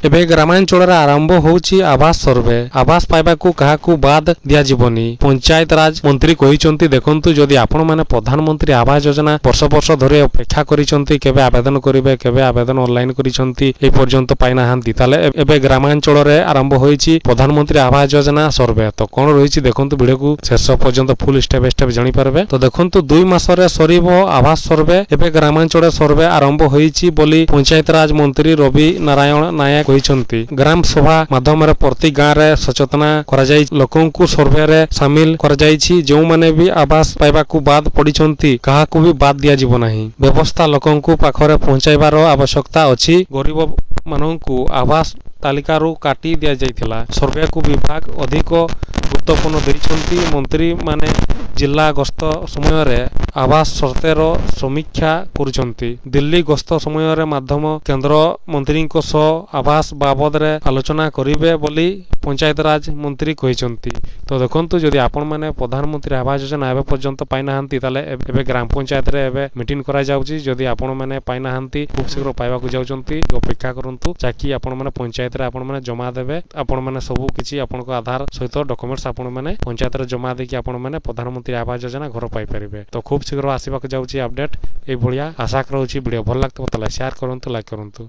ଏବେ ଗ୍ରାମାଞ୍ଚଳରେ ଆରମ୍ଭ ହେଉଛି ଆବାସ ସର୍ଭେ। ଆବାସ ପାଇବାକୁ କାହାକୁ ବାଦ ଦିଆଯିବନି। ପଞ୍ଚାୟତ ରାଜ ମନ୍ତ୍ରୀ କହିଛନ୍ତି, ଦେଖନ୍ତୁ ଯଦି ଆପଣମାନେ ପ୍ରଧାନମନ୍ତ୍ରୀ ଆବାସ ଯୋଜନା ବର୍ଷ ବର୍ଷ ଧରି ଅପେକ୍ଷା କରିଛନ୍ତି, କେବେ ଆବେଦନ କରିବେ, କେବେ ଆବେଦନ ଅନଲାଇନ କରିଛନ୍ତି, ଏ ପର୍ଯ୍ୟନ୍ତ ପାଇନାହାନ୍ତି, ତାହେଲେ ଏବେ ଗ୍ରାମାଞ୍ଚଳରେ ଆରମ୍ଭ ହୋଇଛି ପ୍ରଧାନମନ୍ତ୍ରୀ ଆବାସ ଯୋଜନା ସର୍ଭେ। ତ କଣ ରହିଛି ଦେଖନ୍ତୁ, ଭିଡିଓକୁ ଶେଷ ପର୍ଯ୍ୟନ୍ତ ଫୁଲ ଷ୍ଟେପ ଷ୍ଟେପ ଜାଣିପାରିବେ। ତ ଦେଖନ୍ତୁ 2 ମାସରେ ସରିବ ଆବାସ ସର୍ଭେ। ଏବେ ଗ୍ରାମାଞ୍ଚଳରେ ସର୍ଭେ ଆରମ୍ଭ ହୋଇଛି ବୋଲି ପଞ୍ଚାୟତ ରାଜ ମନ୍ତ୍ରୀ ରବି ନାରାୟଣ ନାୟକ କହିଛନ୍ତି। ଗ୍ରାମ ସଭା ମାଧ୍ୟମରେ ପ୍ରତି ଗାଁରେ ସଚେତନା କରାଯାଇ ଲୋକଙ୍କୁ ସର୍ଭେରେ ସାମିଲ କରାଯାଇଛି। ଯେଉଁମାନେ ବି ଆବାସ ପାଇବାକୁ ବାଦ ପଡ଼ିଛନ୍ତି କାହାକୁ ବି ବାଦ ଦିଆଯିବ ନାହିଁ। ବ୍ୟବସ୍ଥା ଲୋକଙ୍କୁ ପାଖରେ ପହଞ୍ଚାଇବାର ଆବଶ୍ୟକତା ଅଛି। ଗରିବ ମାନଙ୍କୁ ଆବାସ ତାଲିକାରୁ କାଟି ଦିଆଯାଇଥିଲା। ସର୍ଭେକୁ ବିଭାଗ ଅଧିକ ଗୁରୁତ୍ୱପୂର୍ଣ୍ଣ ଦେଇଛନ୍ତି। ମନ୍ତ୍ରୀମାନେ ଜିଲ୍ଲା ଗସ୍ତ ସମୟରେ ଆବାସ ସର୍ଭେର ସମୀକ୍ଷା କରୁଛନ୍ତି। ଦିଲ୍ଲୀ ଗସ୍ତ ସମୟରେ ମାଧ୍ୟମ କେନ୍ଦ୍ର ମନ୍ତ୍ରୀଙ୍କ ସହ ଆବାସ ବାବଦରେ ଆଲୋଚନା କରିବେ ବୋଲି ପଞ୍ଚାୟତରାଜ ମନ୍ତ୍ରୀ କହିଛନ୍ତି। ତ ଦେଖନ୍ତୁ ଯଦି ଆପଣମାନେ ପ୍ରଧାନମନ୍ତ୍ରୀ ଆବାସ ଯୋଜନା ଏବେ ପର୍ଯ୍ୟନ୍ତ ପାଇନାହାନ୍ତି, ତାହେଲେ ଏବେ ଗ୍ରାମ ପଞ୍ଚାୟତରେ ଏବେ ମିଟିଂ କରାଯାଉଛି। ଯଦି ଆପଣମାନେ ପାଇନାହାନ୍ତି, ଖୁବ ଶୀଘ୍ର ପାଇବାକୁ ଯାଉଛନ୍ତି, ଅପେକ୍ଷା କରନ୍ତୁ। ଯାକି ଆପଣମାନେ ପଞ୍ଚାୟତରେ ଆପଣମାନେ ଜମା ଦେବେ। ଆପଣମାନେ ସବୁ କିଛି ଆପଣଙ୍କ ଆଧାର ସହିତ ଡକୁମେଣ୍ଟସ ଆପଣମାନେ ପଞ୍ଚାୟତରେ ଜମା ଦେଇକି ଆପଣମାନେ ପ୍ରଧାନମନ୍ତ୍ରୀ ଆବାସ ଯୋଜନା ଘର ପାଇପାରିବେ। ତ ଖୁବ ଶୀଘ୍ର ଆସିବାକୁ ଯାଉଛି ଅପଡେଟ। ଏଇଭଳିଆ ଆଶା କରୁଛି। ଭିଡିଓ ଭଲ ଲାଗିଥିବ ତାହେଲେ ସେୟାର କରନ୍ତୁ, ଲାଇକ୍ କରନ୍ତୁ।